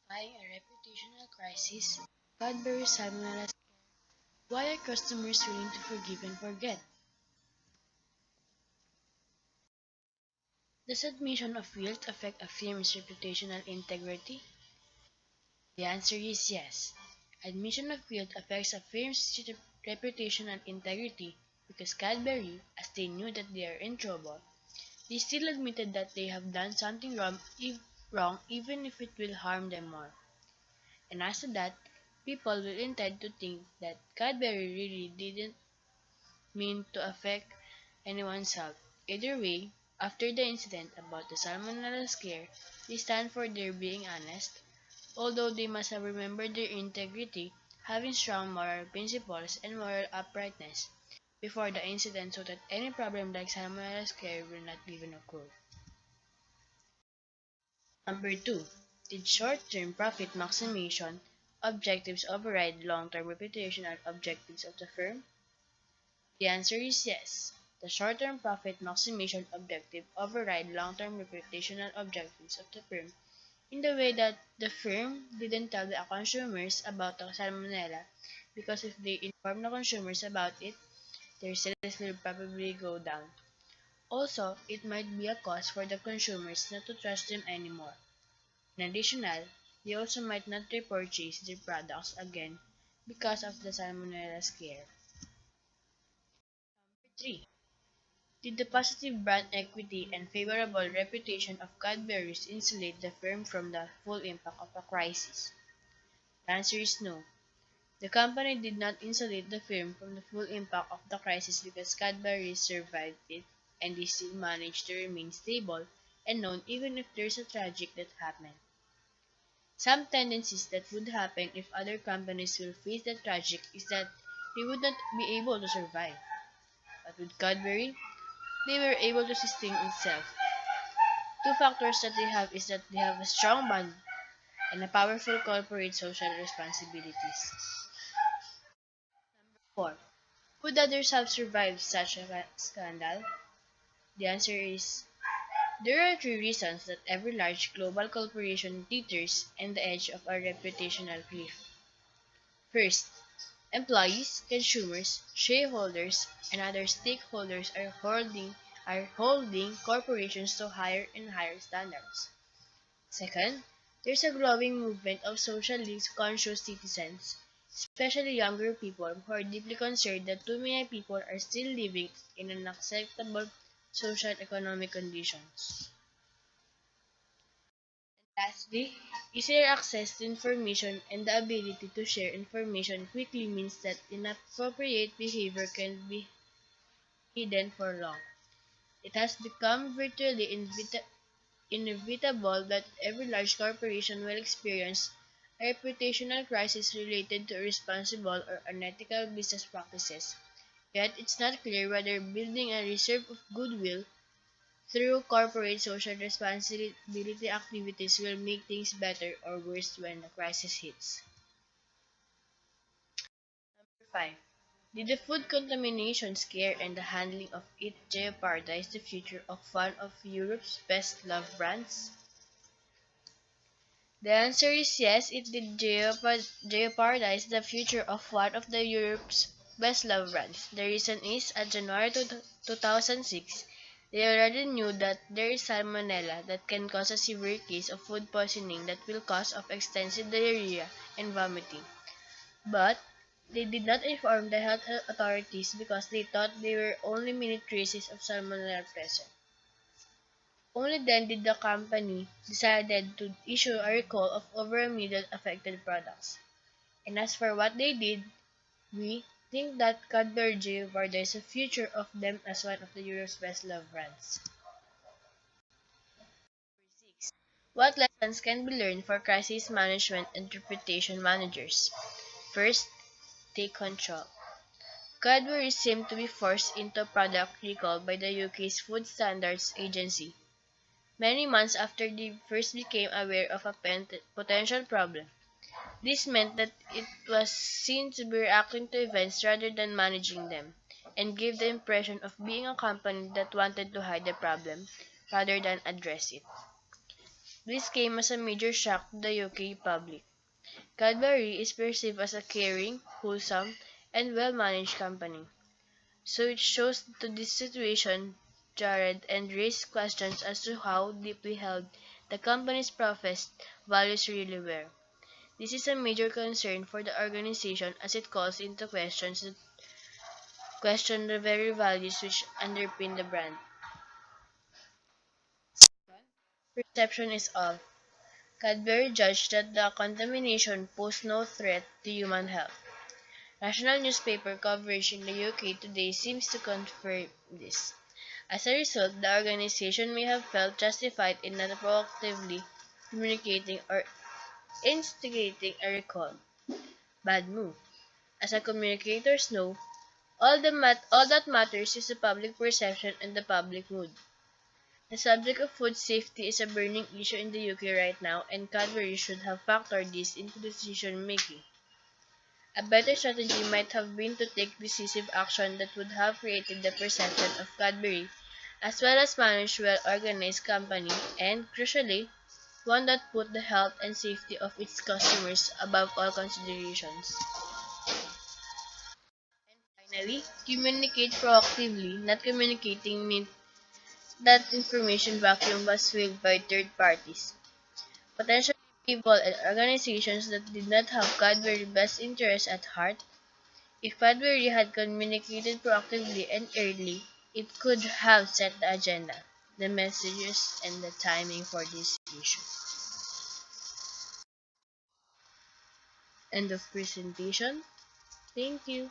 Defying a reputational crisis, Cadbury Salmonella. Why are customers willing to forgive and forget? Does admission of guilt affect a firm's reputational integrity? The answer is yes. Admission of guilt affects a firm's reputational integrity because Cadbury, as they knew that they are in trouble, they still admitted that they have done something wrong even if it will harm them more. And as to that, people will intend to think that Cadbury really didn't mean to affect anyone's health. Either way, after the incident about the Salmonella scare, they stand for their being honest, although they must have remembered their integrity, having strong moral principles and moral uprightness before the incident so that any problem like Salmonella scare will not even occur. Number 2. Did short-term profit maximization objectives override long-term reputational objectives of the firm? The answer is yes. The short-term profit maximization objective override long-term reputational objectives of the firm in the way that the firm didn't tell the consumers about the salmonella because if they inform the consumers about it, their sales will probably go down. Also, it might be a cause for the consumers not to trust them anymore. In addition, they also might not repurchase their products again because of the salmonella scare. 3. Did the positive brand equity and favorable reputation of Cadbury's insulate the firm from the full impact of a crisis? The answer is no. The company did not insulate the firm from the full impact of the crisis because Cadbury survived it and they still managed to remain stable and known even if there's a tragic that happened. Some tendencies that would happen if other companies will face the tragic is that they would not be able to survive. But with Cadbury, they were able to sustain itself. Two factors that they have is that they have a strong bond and a powerful corporate social responsibilities. 4. Could others have survived such a scandal? The answer is there are three reasons that every large global corporation teeters on the edge of a reputational cliff. First, employees, consumers, shareholders, and other stakeholders are holding corporations to higher and higher standards. Second, there's a growing movement of socially conscious citizens, especially younger people who are deeply concerned that too many people are still living in unacceptable social economic conditions. Lastly, easier access to information and the ability to share information quickly means that inappropriate behavior can be hidden for long. It has become virtually inevitable that every large corporation will experience a reputational crisis related to irresponsible or unethical business practices. Yet it's not clear whether building a reserve of goodwill through corporate social responsibility activities will make things better or worse when the crisis hits. 5. Did the food contamination scare and the handling of it jeopardize the future of one of Europe's best-loved brands? The answer is yes, it did jeopardize the future of one of the Europe's best-loved brands. The reason is, at January 2006, they already knew that there is salmonella that can cause a severe case of food poisoning that will cause of extensive diarrhea and vomiting. But they did not inform the health authorities because they thought there were only minute traces of salmonella present. Only then did the company decided to issue a recall of over a million affected products. And as for what they did, we think that Cadbury jeopardized the future of them as one of the Europe's best-loved brands. 6. What lessons can be learned for crisis management and reputation managers? First, take control. Cadbury seemed to be forced into product recall by the UK's Food Standards Agency many months after they first became aware of a potential problem. This meant that it was seen to be reacting to events rather than managing them, and gave the impression of being a company that wanted to hide the problem rather than address it. This came as a major shock to the UK public. Cadbury is perceived as a caring, wholesome, and well-managed company. So it shows that this situation jarred and raised questions as to how deeply held the company's professed values really were. This is a major concern for the organization as it calls into question the very values which underpin the brand. Perception is off. Cadbury judged that the contamination posed no threat to human health. National newspaper coverage in the UK today seems to confirm this. As a result, the organization may have felt justified in not proactively communicating or instigating a recall. Bad move. As the communicators know, all that matters is the public perception and the public mood. The subject of food safety is a burning issue in the UK right now, and Cadbury should have factored this into decision making. A better strategy might have been to take decisive action that would have created the perception of Cadbury as well as manage a well-organized company and, crucially, one that put the health and safety of its customers above all considerations. Finally, communicate proactively. Not communicating meant that information vacuum was filled by third parties, potentially people and organizations that did not have Cadbury's best interests at heart. If Cadbury had communicated proactively and early, it could have set the agenda, the messages, and the timing for this issue. End of presentation. Thank you.